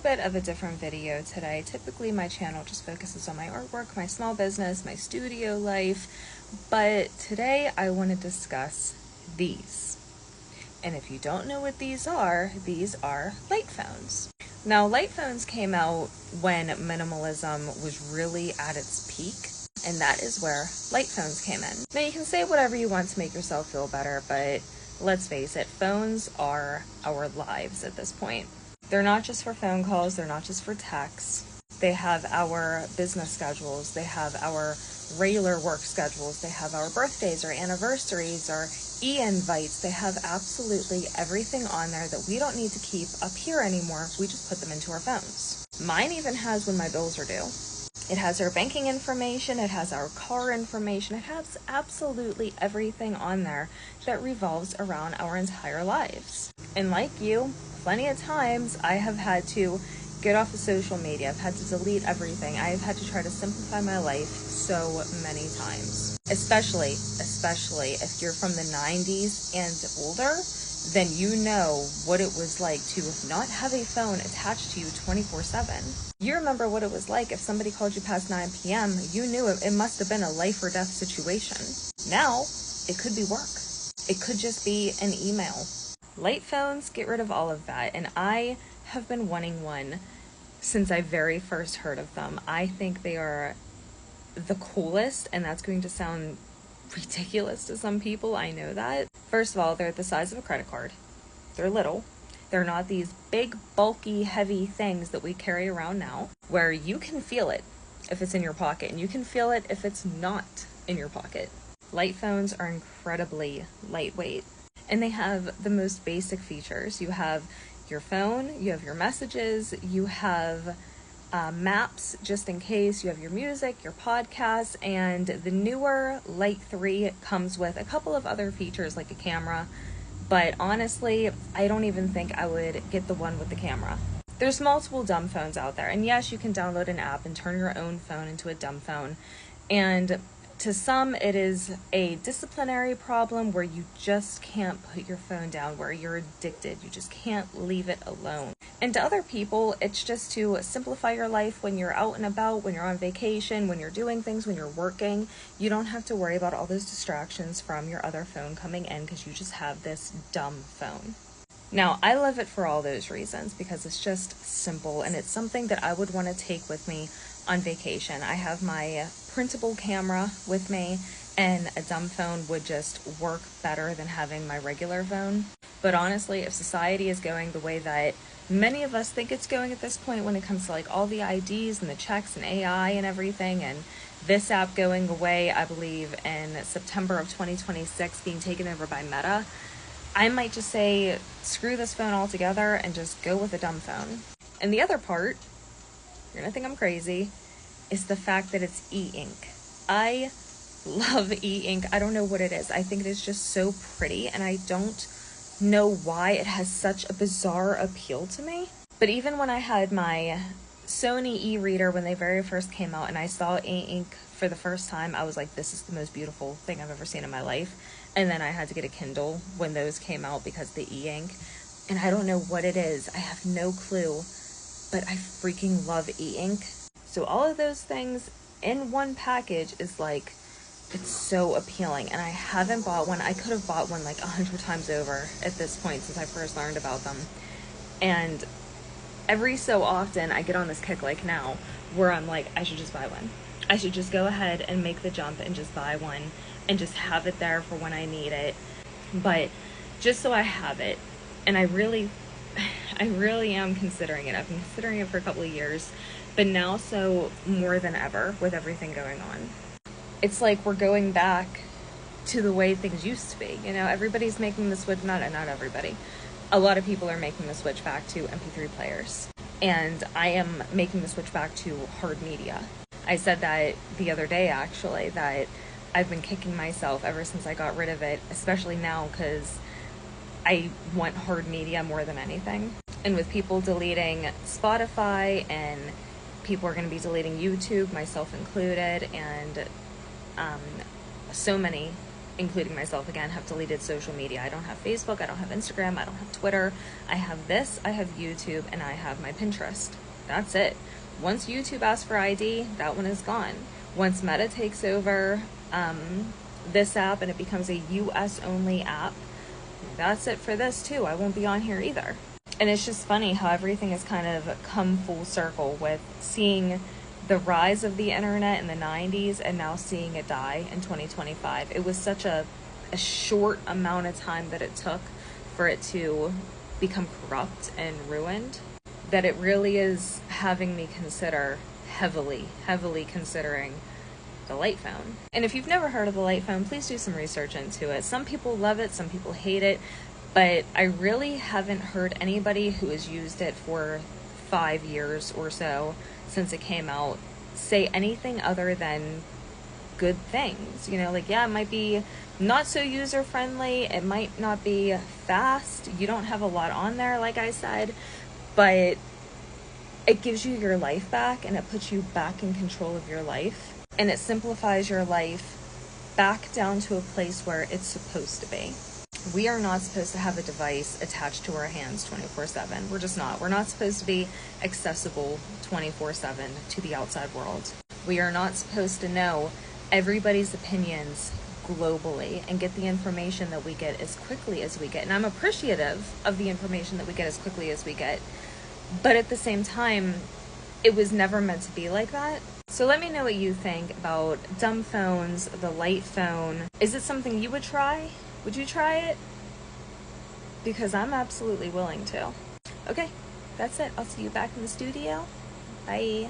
bit of a different video today. Typically my channel just focuses on my artwork, my small business, my studio life, but today I want to discuss these. And if you don't know what these are light phones. Now, light phones came out when minimalism was really at its peak, and that is where light phones came in. Now, you can say whatever you want to make yourself feel better, but let's face it, phones are our lives at this point. They're not just for phone calls, they're not just for texts. They have our business schedules, they have our regular work schedules, they have our birthdays, our anniversaries, our e-invites. They have absolutely everything on there that we don't need to keep up here anymore. We just put them into our phones. Mine even has when my bills are due. It has our banking information, it has our car information, it has absolutely everything on there that revolves around our entire lives. And like you, plenty of times I have had to get off of social media. I've had to delete everything. I've had to try to simplify my life so many times. Especially if you're from the 90s and older, then you know what it was like to not have a phone attached to you 24/7. You remember what it was like if somebody called you past 9 p.m. You knew it must have been a life or death situation. Now, it could be work. It could just be an email. Light phones get rid of all of that, and I have been wanting one since I very first heard of them. I think they are the coolest, and that's going to sound ridiculous to some people, I know that. First of all, they're the size of a credit card. They're little. They're not these big, bulky, heavy things that we carry around now, where you can feel it if it's in your pocket, and you can feel it if it's not in your pocket. Light phones are incredibly lightweight, and they have the most basic features. You have your phone, you have your messages, you have maps just in case, you have your music, your podcasts, and the newer Light 3 comes with a couple of other features like a camera, but honestly, I don't even think I would get the one with the camera. There's multiple dumb phones out there, and yes, you can download an app and turn your own phone into a dumb phone, and to some, it is a disciplinary problem where you just can't put your phone down, where you're addicted. You just can't leave it alone. And to other people, it's just to simplify your life when you're out and about, when you're on vacation, when you're doing things, when you're working. You don't have to worry about all those distractions from your other phone coming in because you just have this dumb phone. Now, I love it for all those reasons because it's just simple and it's something that I would want to take with me on vacation. I have my printable camera with me, and a dumb phone would just work better than having my regular phone. But honestly, if society is going the way that many of us think it's going at this point when it comes to like all the IDs and the checks and AI and everything, and this app going away, I believe in September of 2026, being taken over by Meta, I might just say, screw this phone altogether and just go with a dumb phone. And the other part, you're gonna think I'm crazy, is the fact that it's e-ink. I love e-ink. I don't know what it is. I think it is just so pretty, and I don't know why it has such a bizarre appeal to me. But even when I had my Sony e-reader when they very first came out and I saw e-ink for the first time, I was like, this is the most beautiful thing I've ever seen in my life. And then I had to get a Kindle when those came out because the e-ink, and I don't know what it is. I have no clue, but I freaking love e-ink. So all of those things in one package is like, it's so appealing, and I haven't bought one. I could have bought one like 100 times over at this point since I first learned about them. And every so often I get on this kick like now where I'm like, I should just buy one. I should just go ahead and make the jump and just buy one and just have it there for when I need it. But just so I have it, and I really am considering it. I've been considering it for a couple of years, but now so more than ever with everything going on. It's like we're going back to the way things used to be. You know, everybody's making the switch, not everybody. A lot of people are making the switch back to MP3 players. And I am making the switch back to hard media. I said that the other day, actually, that I've been kicking myself ever since I got rid of it, especially now because I want hard media more than anything. And with people deleting Spotify, and people are going to be deleting YouTube, myself included, and so many including myself again, have deleted social media. I don't have Facebook, I don't have Instagram, I don't have Twitter. I have this, I have YouTube, and I have my Pinterest. That's it. Once YouTube asks for ID, that one is gone. Once Meta takes over this app and it becomes a US only app, that's it for this too. I won't be on here either. And it's just funny how everything has kind of come full circle with seeing the rise of the internet in the 90s and now seeing it die in 2025. It was such a short amount of time that it took for it to become corrupt and ruined that it really is having me consider heavily considering the light phone. And if you've never heard of the light phone, please do some research into it. Some people love it, some people hate it, but I really haven't heard anybody who has used it for 5 years or so since it came out say anything other than good things. You know, like, yeah, it might be not so user friendly, it might not be fast, you don't have a lot on there, like I said, but it gives you your life back and it puts you back in control of your life. And it simplifies your life back down to a place where it's supposed to be. We are not supposed to have a device attached to our hands 24/7. We're just not. We're not supposed to be accessible 24/7 to the outside world. We are not supposed to know everybody's opinions globally and get the information that we get as quickly as we get. And I'm appreciative of the information that we get as quickly as we get. But at the same time, it was never meant to be like that. So let me know what you think about dumb phones, the light phone. Is it something you would try? Would you try it? Because I'm absolutely willing to. Okay, that's it. I'll see you back in the studio. Bye.